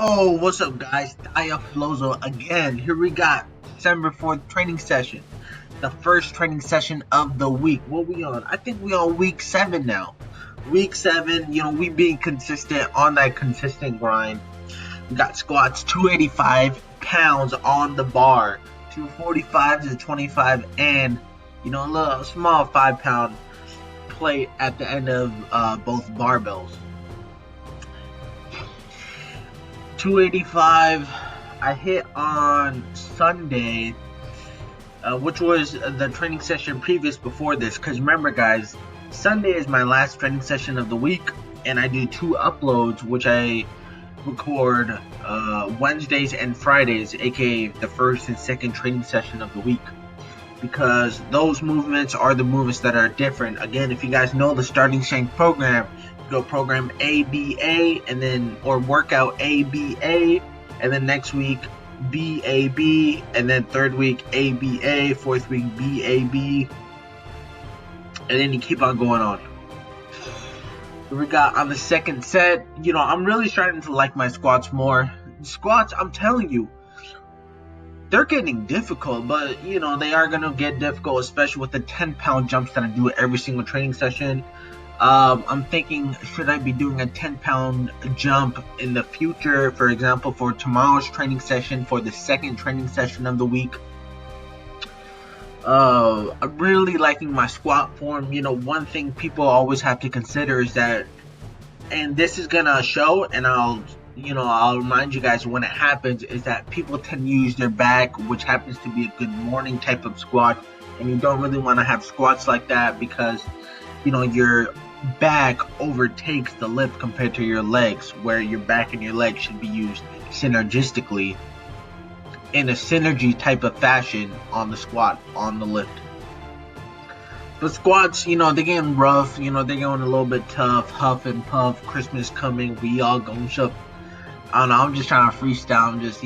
Oh, what's up, guys? Dia Flozo again. Here we got December 4th training session. The first training session of the week. What we on? I think we on week 7 now. Week 7, we being consistent on that consistent grind. We got squats, 285 pounds on the bar, 245 to 25, and, a little small 5-pound plate at the end of both barbells. 285 I hit on Sunday, which was the training session previous before this, because remember guys, Sunday is my last training session of the week, and I do 2 uploads which I record Wednesdays and Fridays, aka the first and second training session of the week, because those movements are the movements that are different. Again, if you guys know the starting strength program, go program ABA and then or workout ABA, and then next week BAB, and then third week ABA, fourth week BAB, and then you keep on going on. We got on the second set, I'm really starting to like my squats more. Squats, I'm telling you, they're getting difficult, but they are gonna get difficult, especially with the 10-pound jumps that I do every single training session. I'm thinking, should I be doing a 10-pound jump in the future? For example, for tomorrow's training session, for the second training session of the week. I'm really liking my squat form. One thing people always have to consider is that, and this is gonna show, and I'll remind you guys when it happens, is that people tend to use their back, which happens to be a good morning type of squat, and you don't really want to have squats like that because your back overtakes the lift compared to your legs, where your back and your legs should be used synergistically in a synergy type of fashion on the squat, on the lift. The squats, they're getting rough, they're going a little bit tough, huff and puff, Christmas coming, we all gonna shove. I don't know, I'm just trying to freestyle, I'm just,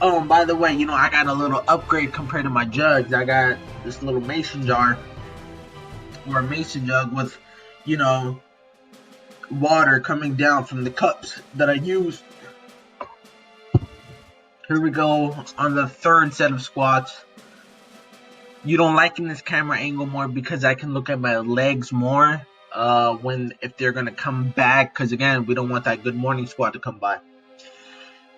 Oh, and by the way, I got a little upgrade compared to my jugs. I got this little mason jar, or a mason jug with, water coming down from the cups that I use. Here we go on the third set of squats. Liking this camera angle more because I can look at my legs more if they're gonna come back, because again, we don't want that good morning squat to come by.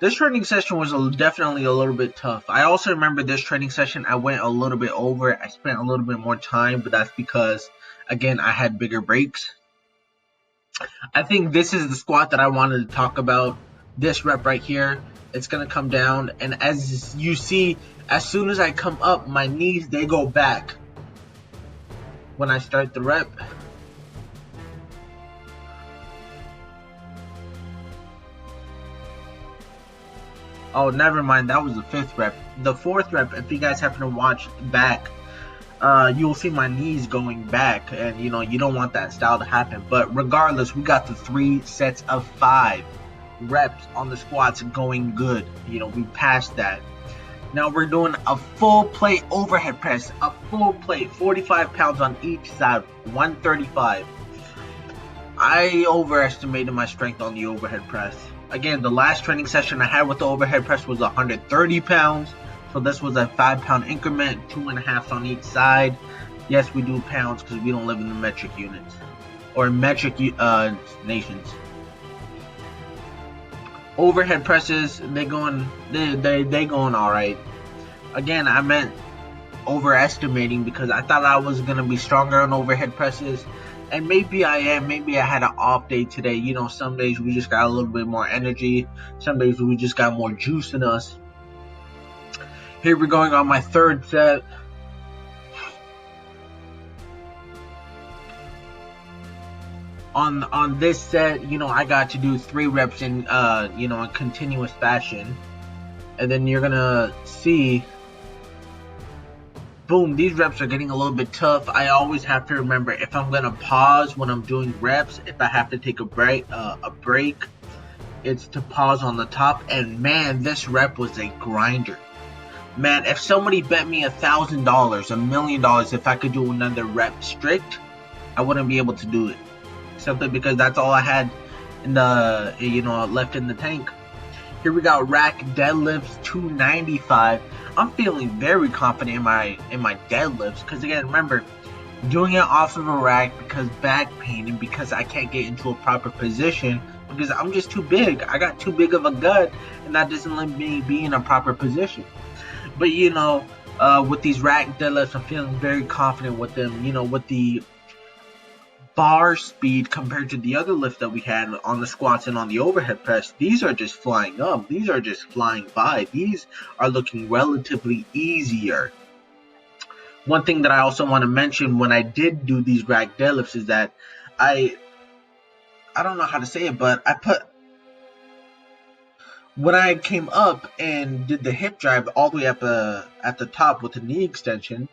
This training session was definitely a little bit tough. I also remember this training session I went a little bit over. I spent a little bit more time, but that's because, again, I had bigger breaks. I think this is the squat that I wanted to talk about. This rep right here, it's going to come down, and as you see, as soon as I come up, my knees, they go back when I start the rep. Oh, never mind, that was the 5th rep. The 4th rep, if you guys happen to watch back, you'll see my knees going back, and you don't want that style to happen. But regardless, we got the 3 sets of 5 reps on the squats going good. We passed that. Now we're doing a full plate overhead press, a full plate, 45 pounds on each side, 135. I overestimated my strength on the overhead press. Again, the last training session I had with the overhead press was 130 pounds. So this was a 5-pound increment, 2.5 on each side. Yes, we do pounds because we don't live in the metric units or metric nations. Overhead presses, they going all right. Again, I meant overestimating because I thought I was gonna be stronger on overhead presses, and maybe I am. Maybe I had an off day today. Some days we just got a little bit more energy. Some days we just got more juice in us. Here we're going on my 3rd set. On this set, I got to do 3 reps in a continuous fashion, and then you're gonna see, boom, these reps are getting a little bit tough. I always have to remember, if I'm gonna pause when I'm doing reps, if I have to take a break, it's to pause on the top. And man, this rep was a grinder. Man, if somebody bet me $1,000, $1 million, if I could do another rep strict, I wouldn't be able to do it. Simply because that's all I had in the left in the tank. Here we got rack deadlifts 295. I'm feeling very confident in my deadlifts because again, remember, doing it off of a rack because back pain and because I can't get into a proper position because I'm just too big. I got too big of a gut and that doesn't let me be in a proper position. But with these rack deadlifts, I'm feeling very confident with them. With the bar speed compared to the other lift that we had on the squats and on the overhead press, these are just flying up. These are just flying by. These are looking relatively easier. One thing that I also want to mention when I did do these rack deadlifts is that I don't know how to say it, but when I came up and did the hip drive all the way up at the top with the knee extension,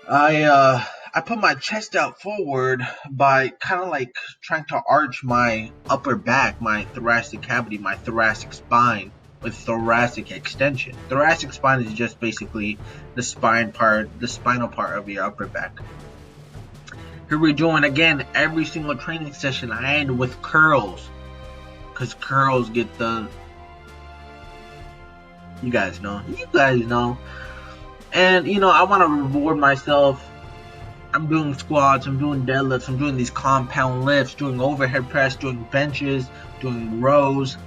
I put my chest out forward by kind of like trying to arch my upper back, my thoracic cavity, my thoracic spine with thoracic extension. Thoracic spine is just basically the spinal part of your upper back. Here we're doing again every single training session I end with curls, because curls get the, you guys know. And I want to reward myself. I'm doing squats, I'm doing deadlifts, I'm doing these compound lifts, doing overhead press, doing benches, doing rows.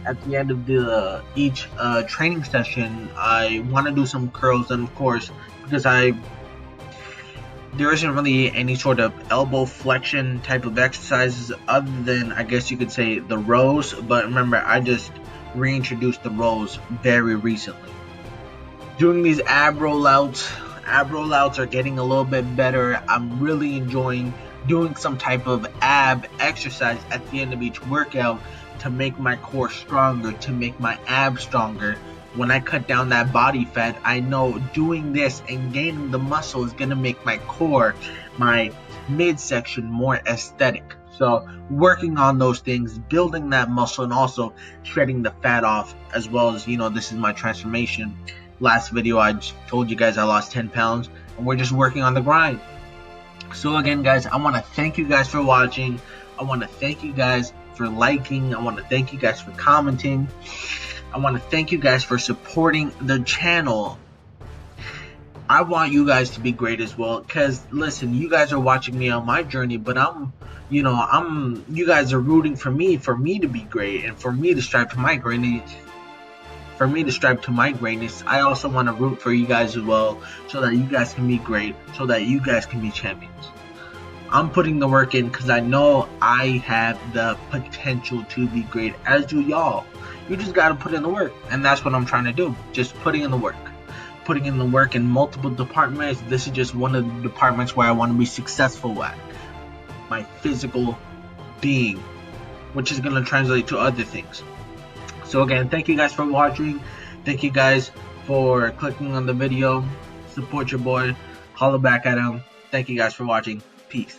At the end of each training session, I want to do some curls, and of course, because there isn't really any sort of elbow flexion type of exercises other than, I guess you could say, the rows. But remember, I just reintroduced the rows very recently. Doing these ab rollouts are getting a little bit better. I'm really enjoying doing some type of ab exercise at the end of each workout to make my core stronger, to make my abs stronger. When I cut down that body fat, I know doing this and gaining the muscle is going to make my core, my midsection, more aesthetic. So working on those things, building that muscle, and also shredding the fat off, as well as, this is my transformation. Last video I told you guys I lost 10 pounds, and we're just working on the grind. So again, guys, I want to thank you guys for watching. I want to thank you guys for liking. I want to thank you guys for commenting. I want to thank you guys for supporting the channel. I want you guys to be great as well, because listen, you guys are watching me on my journey, but you guys are rooting for me to be great, and for me to strive to my greatness. I also want to root for you guys as well, so that you guys can be great, so that you guys can be champions. I'm putting the work in because I know I have the potential to be great, as do y'all. You just got to put in the work, and that's what I'm trying to do. Just putting in the work. Putting in the work in multiple departments. This is just one of the departments where I want to be successful at. My physical being, which is going to translate to other things. So again, thank you guys for watching. Thank you guys for clicking on the video. Support your boy. Holla back at him. Thank you guys for watching. Peace.